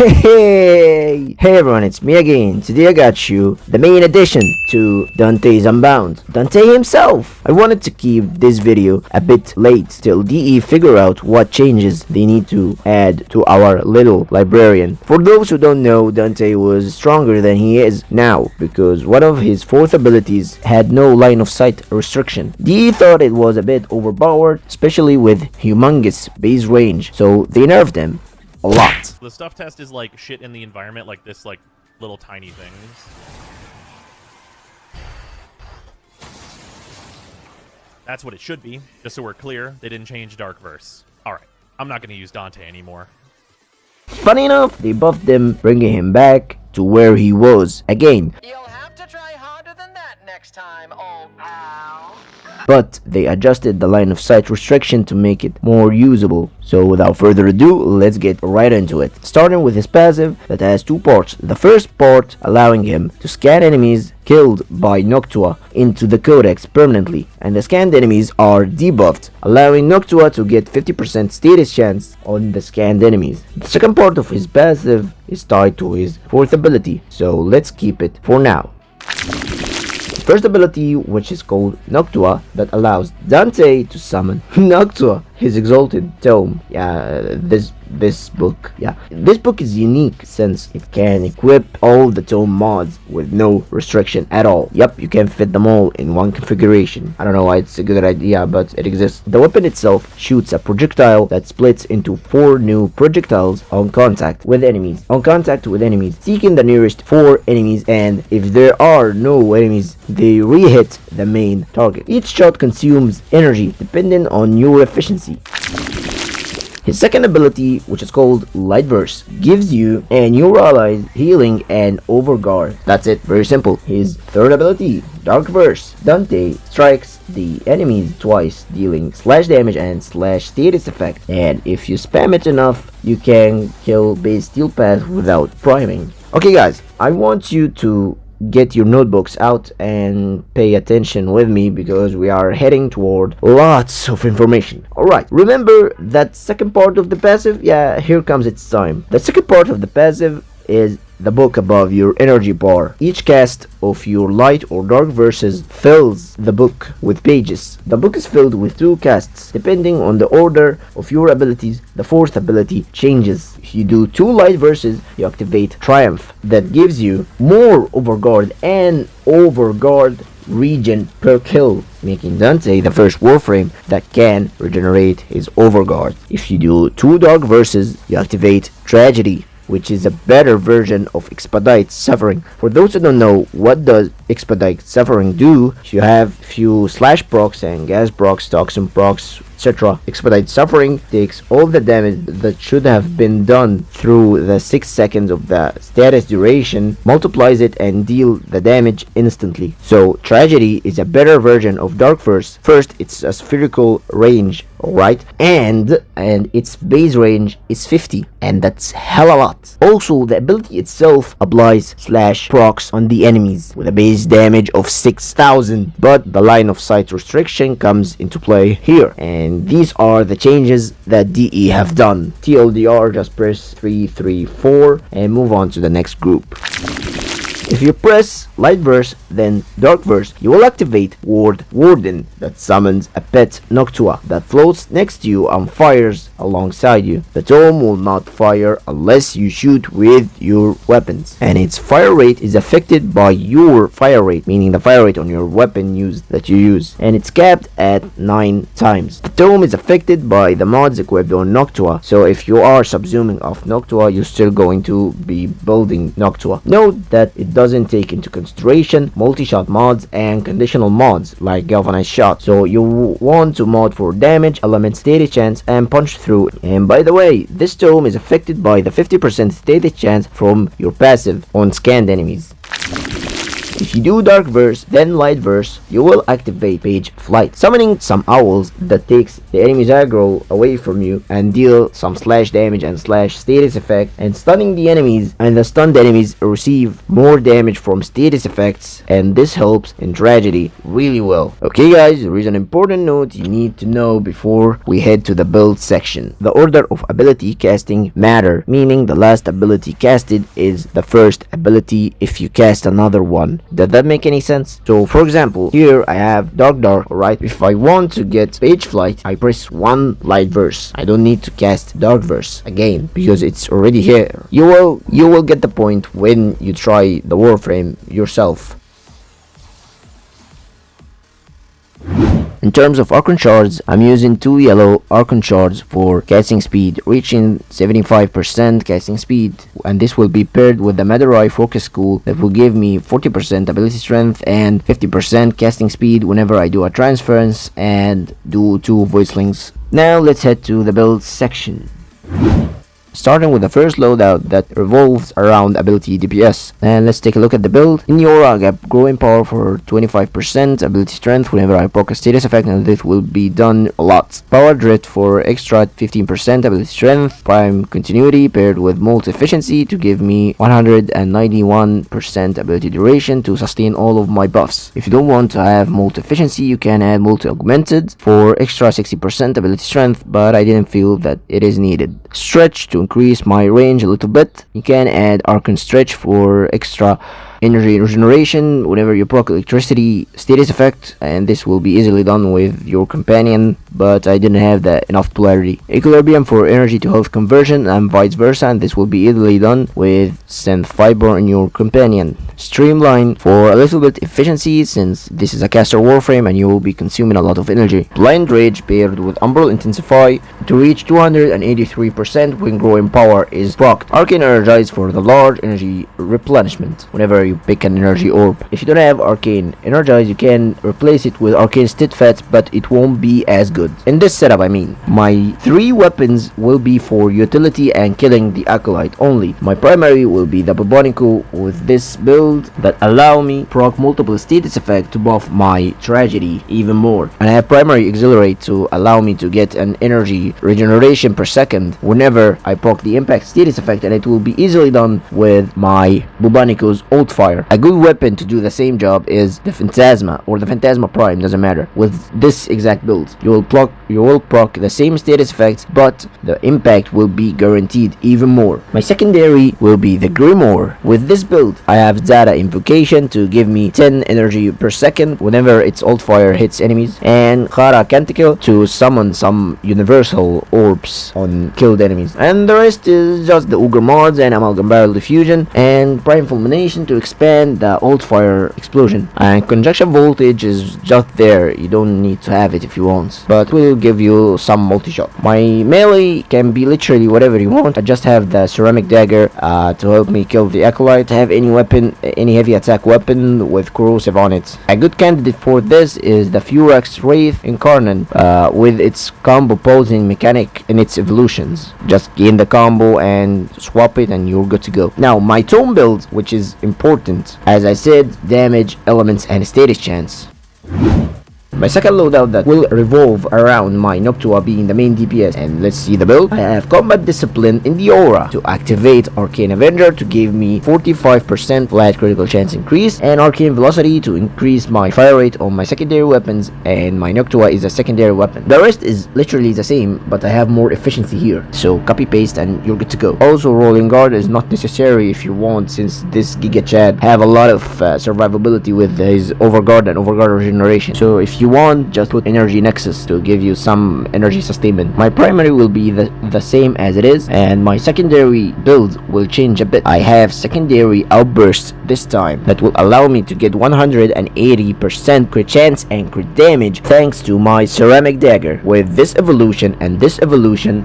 Hey everyone, it's me again. Today I got you the main addition to Dante's Unbound, Dante himself. I wanted to keep this video a bit late till DE figure out what changes they need to add to our little librarian. For those who don't know, Dante was stronger than he is now because one of his fourth abilities had no line of sight restriction. DE thought it was a bit overpowered, especially with humongous base range, so they nerfed him a lot. The stuff test is like shit in the environment, like this, like little tiny things. That's what it should be. Just so we're clear, they didn't change Dark Verse. All right, I'm not gonna use Dante anymore. Funny enough, they buffed him, bringing him back to where he was again. You'll have to try harder than that next time, old pal. But they adjusted the line of sight restriction to make it more usable. So without further ado, let's get right into it. Starting with his passive that has two parts. The first part allowing him to scan enemies killed by Noctua into the codex permanently, and the scanned enemies are debuffed, allowing Noctua to get 50% status chance on the scanned enemies. The second part of his passive is tied to his fourth ability, so let's keep it for now. First ability, which is called Noctua, that allows Dante to summon Noctua, his exalted tome. This book is unique since it can equip all the tome mods with no restriction at all. Yep, you can fit them all in one configuration. I don't know why it's a good idea, but it exists. The weapon itself shoots a projectile that splits into 4 new projectiles on contact with enemies. Seeking the nearest 4 enemies, and if there are no enemies, they re-hit the main target. Each shot consumes energy depending on your efficiency. His second ability, which is called Light Verse, gives you and your allies healing and overguard. That's it, very simple. His third ability, Dark Verse. Dante strikes the enemies twice, dealing slash damage and slash status effect. And if you spam it enough, you can kill base steel path without priming. Okay guys, I want you to get your notebooks out and pay attention with me because we are heading toward lots of information. Alright, remember that second part of the passive? Yeah, here comes its time. The second part of the passive is the book above your energy bar. Each cast of your light or dark verses fills the book with pages. The book is filled with 2 casts. Depending on the order of your abilities, the fourth ability changes. If you do 2 light verses, you activate Triumph. That gives you more overguard and overguard regen per kill, making Dante the first Warframe that can regenerate his overguard. If you do 2 dark verses, you activate Tragedy, which is a better version of Expedite Suffering. For those who don't know, what does Expedite Suffering do? You have few slash procs and gas procs, toxin procs, etc. Expedite Suffering takes all the damage that should have been done through the 6 seconds of the status duration, multiplies it and deal the damage instantly. So Tragedy is a better version of Dark Verse. First, it's a spherical range, alright, and its base range is 50, and that's hella lot. Also, the ability itself applies slash procs on the enemies with a base damage of 6000, but the line of sight restriction comes into play here, and these are the changes that DE have done. TLDR, just press 334 and move on to the next group. If you press Light Verse, then Dark Verse, you will activate Warden that summons a pet Noctua that floats next to you and fires alongside you. The tome will not fire unless you shoot with your weapons, and its fire rate is affected by your fire rate, meaning the fire rate on your weapon that you use, and it's capped at 9 times. The tome is affected by the mods equipped on Noctua, so if you are subsuming off Noctua, you're still going to be building Noctua. Note that it doesn't take into consideration multi-shot mods and conditional mods like galvanized shot, so you want to mod for damage, element status chance, and punch through. And by the way, this tome is affected by the 50% status chance from your passive on scanned enemies. If you do dark verse, then light verse, you will activate page flight, summoning some owls that takes the enemy's aggro away from you and deal some slash damage and slash status effect, and stunning the enemies, and the stunned enemies receive more damage from status effects, and this helps in tragedy really well. Okay guys, there is an important note you need to know before we head to the build section. The order of ability casting matter, meaning the last ability casted is the first ability if you cast another one. Does that make any sense? So for example, here I have dark, right? If I want to get page flight, I press 1 light verse. I don't need to cast dark verse again because it's already here. You will get the point when you try the Warframe yourself. In terms of Archon Shards, I'm using 2 yellow Archon Shards for casting speed, reaching 75% casting speed, and this will be paired with the Madurai Focus School that will give me 40% ability strength and 50% casting speed whenever I do a transference and do 2 voicelings. Now let's head to the build section. Starting with the first loadout that revolves around ability DPS. And let's take a look at the build. In Yora, I got growing power for 25%, ability strength whenever I proc a status effect, and this will be done a lot. Power drift for extra 15% ability strength, prime continuity paired with multi efficiency to give me 191% ability duration to sustain all of my buffs. If you don't want to have multi efficiency, you can add multi augmented for extra 60% ability strength, but I didn't feel that it is needed. Stretch to increase my range a little bit. You can add Archon Stretch for extra energy regeneration whenever you proc electricity status effect, and this will be easily done with your companion, but I didn't have enough polarity. Equilibrium for energy to health conversion and vice versa, and this will be easily done with synth fiber in your companion. Streamline for a little bit efficiency since this is a caster warframe and you will be consuming a lot of energy. Blind Rage paired with Umbral Intensify to reach 283% when growing power is procced. Arcane Energize for the large energy replenishment whenever you pick an energy orb. If you don't have Arcane Energize, you can replace it with Arcane Steadfast, but it won't be as good. In this setup, I mean, my 3 weapons will be for utility and killing the Acolyte only. My primary will be the Bubonico with this build that allow me proc multiple status effect to buff my tragedy even more. And I have primary Exhilarate to allow me to get an energy regeneration per second whenever I proc the impact status effect, and it will be easily done with my Bubonico's ult fire. A good weapon to do the same job is the Phantasma or the Phantasma Prime, doesn't matter. With this exact build, you will proc the same status effects, but the impact will be guaranteed even more. My secondary will be the Grimoire. With this build, I have Zara Invocation to give me 10 energy per second whenever its ult fire hits enemies, and Khara Canticle to summon some universal orbs on killed enemies. And the rest is just the Ogre mods and Amalgam Barrel Diffusion and Prime Fulmination to expand the ult fire explosion. And Conjunction Voltage is just there, you don't need to have it if you want, but will give you some multi-shot. My melee can be literally whatever you want. I just have the Ceramic Dagger to help me kill the Acolyte. I have any weapon, any heavy attack weapon with corrosive on it. A good candidate for this is the Furax Wraith Incarnate with its combo posing mechanic in its evolutions. Just gain the combo and swap it and you're good to go. Now my tome build, which is important, as I said, damage, elements and status chance. My second loadout that will revolve around my Noctua being the main DPS, and let's see the build. I have Combat Discipline in the Aura to activate Arcane Avenger to give me 45% flat critical chance increase, and Arcane Velocity to increase my fire rate on my secondary weapons, and my Noctua is a secondary weapon. The rest is literally the same, but I have more efficiency here, so copy paste and you're good to go. Also, Rolling Guard is not necessary if you want, since this Giga Chad have a lot of survivability with his Overguard and Overguard regeneration. So if you want, just put Energy Nexus to give you some energy sustainment. My primary will be the same as it is, and my secondary build will change a bit. I have secondary Outburst this time that will allow me to get 180% crit chance and crit damage thanks to my Ceramic Dagger with this evolution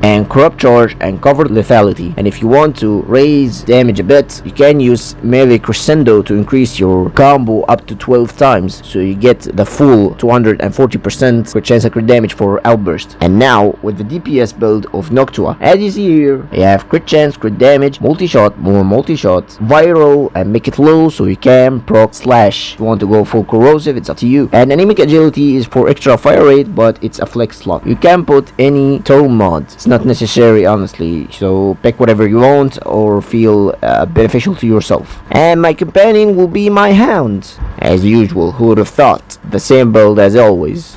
and Corrupt Charge and Covered Lethality. And if you want to raise damage a bit, you can use Melee Crescendo to increase your combo up to 12 times, so you get the full 200 140% crit chance and crit damage for outburst. And now with the DPS build of Noctua, as you see here, you have crit chance, crit damage, multi-shot, more multi-shots, viral, and make it low so you can proc slash. If you want to go full corrosive, it's up to you. And anemic agility is for extra fire rate, but it's a flex slot. You can put any tome mod. It's not necessary, honestly, so pick whatever you want or feel beneficial to yourself. And my companion will be my hound. As usual, who would have thought? The same build as always.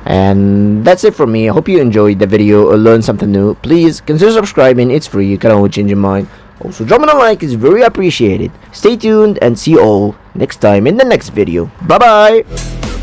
And that's it from me. I hope you enjoyed the video or learned something new. Please consider subscribing, it's free, you can always change your mind. Also, dropping a like is very appreciated. Stay tuned and see you all next time in the next video. Bye bye.